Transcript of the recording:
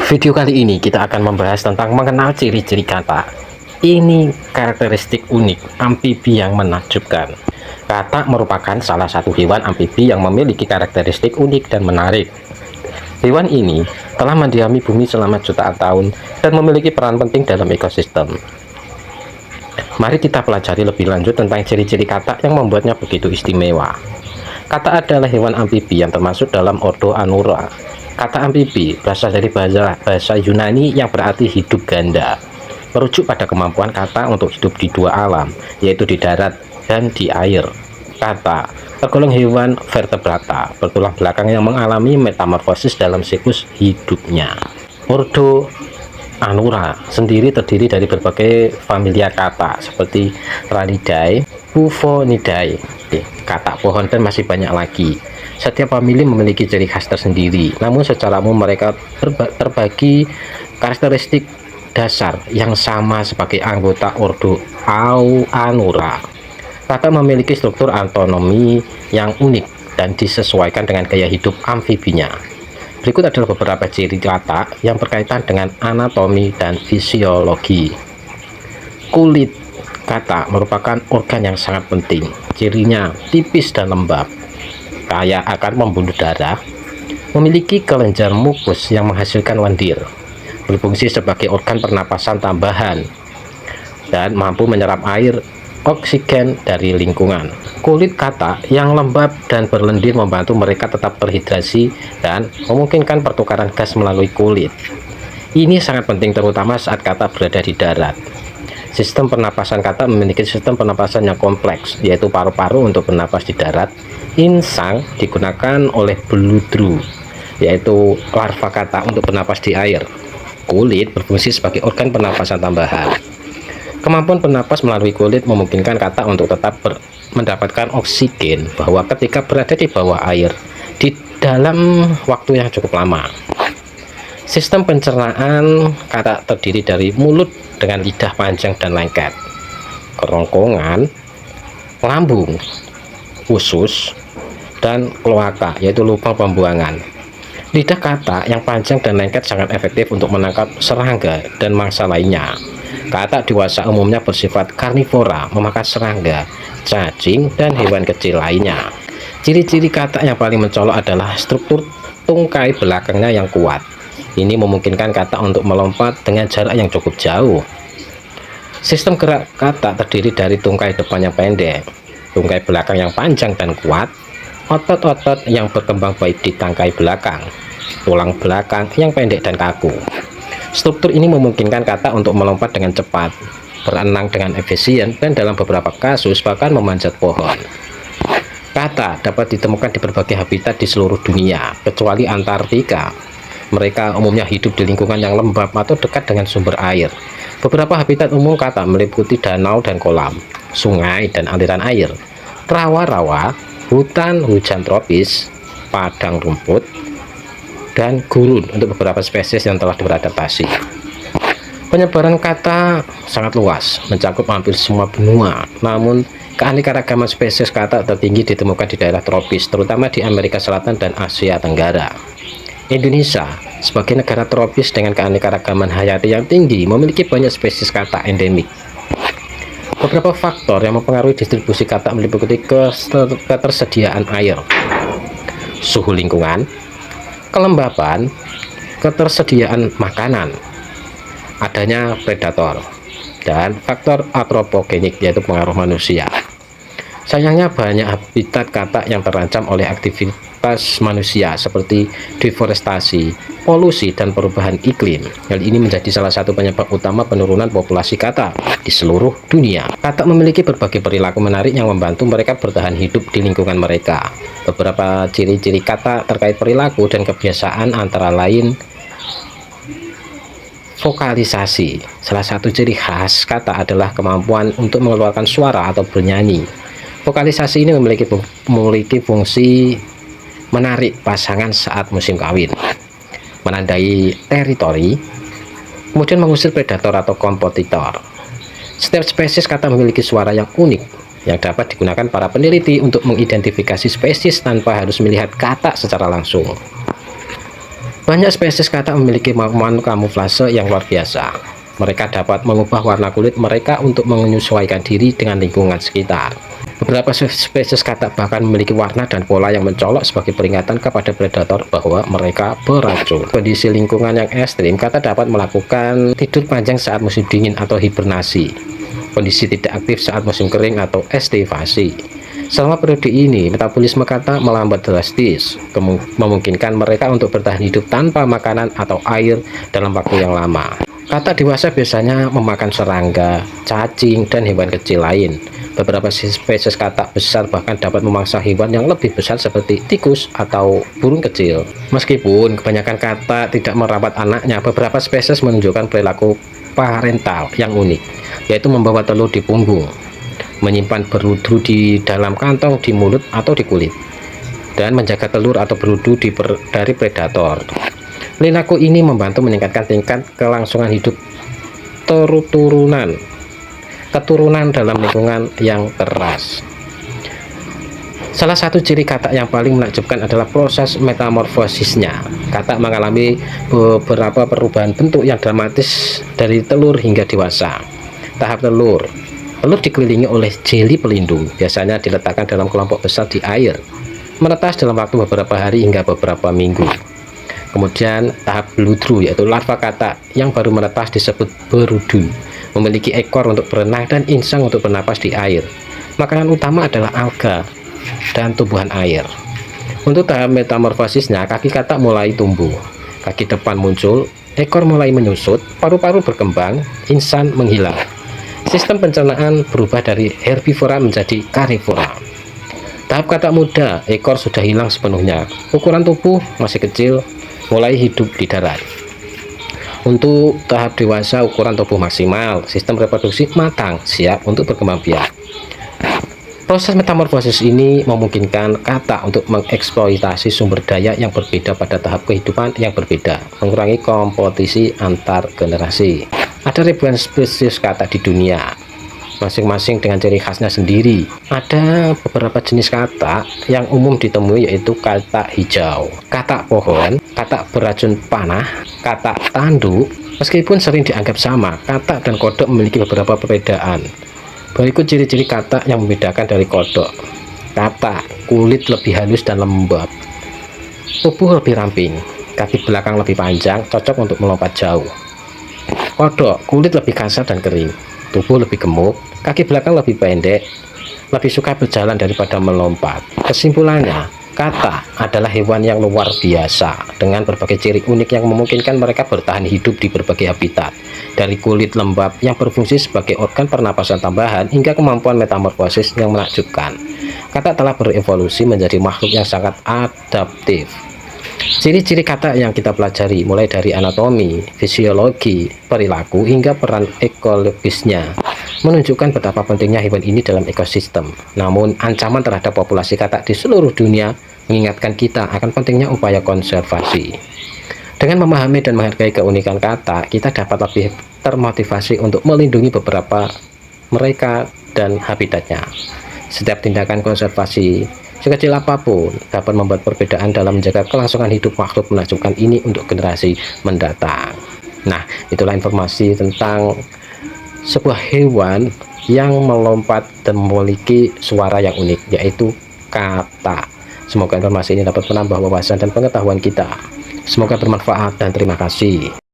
Video kali ini kita akan membahas tentang mengenal ciri-ciri kata. Ini karakteristik unik amfibi yang menakjubkan. Katak merupakan salah satu hewan amfibi yang memiliki karakteristik unik dan menarik. Hewan ini telah mendiami bumi selama jutaan tahun dan memiliki peran penting dalam ekosistem. Mari kita pelajari lebih lanjut tentang ciri-ciri katak yang membuatnya begitu istimewa. Katak adalah hewan amfibi yang termasuk dalam ordo Anura. Kata amfibi berasal dari bahasa Yunani yang berarti hidup ganda, merujuk pada kemampuan kata untuk hidup di dua alam, yaitu di darat dan di air. Kata tergolong hewan vertebrata bertulang belakang yang mengalami metamorfosis dalam siklus hidupnya. Ordo Anura sendiri terdiri dari berbagai familia kata seperti Ranidae, Bufonidae, katak pohon, dan masih banyak lagi. Setiap famili memiliki ciri khas tersendiri, namun secara umum mereka terbagi karakteristik dasar yang sama sebagai anggota ordo Anura. Katak memiliki struktur anatomi yang unik dan disesuaikan dengan gaya hidup amfibinya. Berikut adalah beberapa ciri katak yang berkaitan dengan anatomi dan fisiologi. Kulit katak merupakan organ yang sangat penting. Cirinya tipis dan lembab, kaya akan pembuluh darah, memiliki kelenjar mukus yang menghasilkan lendir, berfungsi sebagai organ pernapasan tambahan, dan mampu menyerap air oksigen dari lingkungan. Kulit katak yang lembab dan berlendir membantu mereka tetap terhidrasi dan memungkinkan pertukaran gas melalui kulit. Ini sangat penting terutama saat katak berada di darat. Sistem pernapasan katak memiliki sistem pernapasan yang kompleks, yaitu paru-paru untuk bernapas di darat, insang digunakan oleh beludru, yaitu larva katak untuk bernapas di air. Kulit berfungsi sebagai organ pernapasan tambahan. Kemampuan bernapas melalui kulit memungkinkan katak untuk tetap mendapatkan oksigen bahwa ketika berada di bawah air di dalam waktu yang cukup lama. Sistem pencernaan katak terdiri dari mulut dengan lidah panjang dan lengket, kerongkongan, lambung, usus, dan kloaka, yaitu lubang pembuangan. Lidah katak yang panjang dan lengket sangat efektif untuk menangkap serangga dan mangsa lainnya. Katak dewasa umumnya bersifat karnivora, memakan serangga, cacing, dan hewan kecil lainnya. Ciri-ciri katak yang paling mencolok adalah struktur tungkai belakangnya yang kuat. Ini memungkinkan katak untuk melompat dengan jarak yang cukup jauh. Sistem gerak katak terdiri dari tungkai depan yang pendek, tungkai belakang yang panjang dan kuat, otot-otot yang berkembang baik di tangkai belakang, tulang belakang yang pendek dan kaku. Struktur ini memungkinkan katak untuk melompat dengan cepat, berenang dengan efisien, dan dalam beberapa kasus bahkan memanjat pohon. Katak dapat ditemukan di berbagai habitat di seluruh dunia, kecuali Antartika. Mereka umumnya hidup di lingkungan yang lembab atau dekat dengan sumber air. Beberapa habitat umum katak meliputi danau dan kolam, sungai dan aliran air, rawa-rawa, hutan hujan tropis, padang rumput, dan gurun untuk beberapa spesies yang telah beradaptasi. Penyebaran katak sangat luas, mencakup hampir semua benua, namun keanekaragaman spesies katak tertinggi ditemukan di daerah tropis, terutama di Amerika Selatan dan Asia Tenggara. Indonesia, sebagai negara tropis dengan keanekaragaman hayati yang tinggi, memiliki banyak spesies katak endemik. Beberapa faktor yang mempengaruhi distribusi katak meliputi ketersediaan air, suhu lingkungan, kelembaban, ketersediaan makanan, adanya predator, dan faktor antropogenik, yaitu pengaruh manusia. Sayangnya banyak habitat katak yang terancam oleh aktivitas manusia seperti deforestasi, polusi, dan perubahan iklim. Hal ini menjadi salah satu penyebab utama penurunan populasi katak di seluruh dunia. Katak memiliki berbagai perilaku menarik yang membantu mereka bertahan hidup di lingkungan mereka. Beberapa ciri-ciri katak terkait perilaku dan kebiasaan antara lain vokalisasi. Salah satu ciri khas katak adalah kemampuan untuk mengeluarkan suara atau bernyanyi. Vokalisasi ini memiliki fungsi menarik pasangan saat musim kawin, menandai teritori, kemudian mengusir predator atau kompetitor. Setiap spesies katak memiliki suara yang unik yang dapat digunakan para peneliti untuk mengidentifikasi spesies tanpa harus melihat katak secara langsung. Banyak spesies katak memiliki kemampuan kamuflase yang luar biasa. Mereka dapat mengubah warna kulit mereka untuk menyesuaikan diri dengan lingkungan sekitar. Beberapa spesies katak bahkan memiliki warna dan pola yang mencolok sebagai peringatan kepada predator bahwa mereka beracun. Kondisi lingkungan yang ekstrim, katak dapat melakukan tidur panjang saat musim dingin atau hibernasi. Kondisi tidak aktif saat musim kering atau estivasi. Selama periode ini, metabolisme katak melambat drastis, memungkinkan mereka untuk bertahan hidup tanpa makanan atau air dalam waktu yang lama. Katak dewasa biasanya memakan serangga, cacing, dan hewan kecil lain. Beberapa spesies katak besar bahkan dapat memangsa hewan yang lebih besar seperti tikus atau burung kecil. Meskipun kebanyakan katak tidak merawat anaknya, beberapa spesies menunjukkan perilaku parental yang unik, yaitu membawa telur di punggung, menyimpan berudu di dalam kantong di mulut atau di kulit, dan menjaga telur atau berudu dari predator. Perilaku ini membantu meningkatkan tingkat kelangsungan hidup keturunan dalam lingkungan yang keras. Salah satu ciri katak yang paling menakjubkan adalah proses metamorfosisnya. Katak mengalami beberapa perubahan bentuk yang dramatis dari telur hingga dewasa. Tahap telur dikelilingi oleh jeli pelindung, biasanya diletakkan dalam kelompok besar di air, menetas dalam waktu beberapa hari hingga beberapa minggu. Kemudian tahap beludru, yaitu larva katak yang baru menetas disebut berudu, memiliki ekor untuk berenang dan insang untuk bernapas di air. Makanan utama adalah alga dan tumbuhan air. Untuk tahap metamorfosisnya, kaki katak mulai tumbuh, kaki depan muncul, ekor mulai menyusut, paru-paru berkembang, insang menghilang. Sistem pencernaan berubah dari herbivora menjadi karnivora. Tahap katak muda, ekor sudah hilang sepenuhnya, ukuran tubuh masih kecil, mulai hidup di darat. Untuk tahap dewasa, ukuran tubuh maksimal, sistem reproduksi matang, siap untuk berkembang biak. Proses metamorfosis ini memungkinkan katak untuk mengeksploitasi sumber daya yang berbeda pada tahap kehidupan yang berbeda, mengurangi kompetisi antar generasi. Ada ribuan spesies katak di dunia, masing-masing dengan ciri khasnya sendiri. Ada beberapa jenis katak yang umum ditemui, yaitu katak hijau, katak pohon, katak beracun panah, katak tanduk. Meskipun sering dianggap sama, katak dan kodok memiliki beberapa perbedaan. Berikut ciri-ciri katak yang membedakan dari kodok. Katak, kulit lebih halus dan lembab, tubuh lebih ramping, kaki belakang lebih panjang, cocok untuk melompat jauh. Kodok, kulit lebih kasar dan kering, tubuh lebih gemuk, kaki belakang lebih pendek, lebih suka berjalan daripada melompat. Kesimpulannya, katak adalah hewan yang luar biasa dengan berbagai ciri unik yang memungkinkan mereka bertahan hidup di berbagai habitat. Dari kulit lembab yang berfungsi sebagai organ pernapasan tambahan hingga kemampuan metamorfosis yang menakjubkan, katak telah berevolusi menjadi makhluk yang sangat adaptif. Ciri-ciri katak yang kita pelajari mulai dari anatomi, fisiologi, perilaku, hingga peran ekologisnya menunjukkan betapa pentingnya hewan ini dalam ekosistem. Namun, ancaman terhadap populasi katak di seluruh dunia mengingatkan kita akan pentingnya upaya konservasi. Dengan memahami dan menghargai keunikan katak, kita dapat lebih termotivasi untuk melindungi beberapa mereka dan habitatnya. Setiap tindakan konservasi, sekecil apapun, dapat membuat perbedaan dalam menjaga kelangsungan hidup makhluk menakjubkan ini untuk generasi mendatang. Nah, itulah informasi tentang sebuah hewan yang melompat dan memiliki suara yang unik, yaitu katak. Semoga informasi ini dapat menambah wawasan dan pengetahuan kita. Semoga bermanfaat dan terima kasih.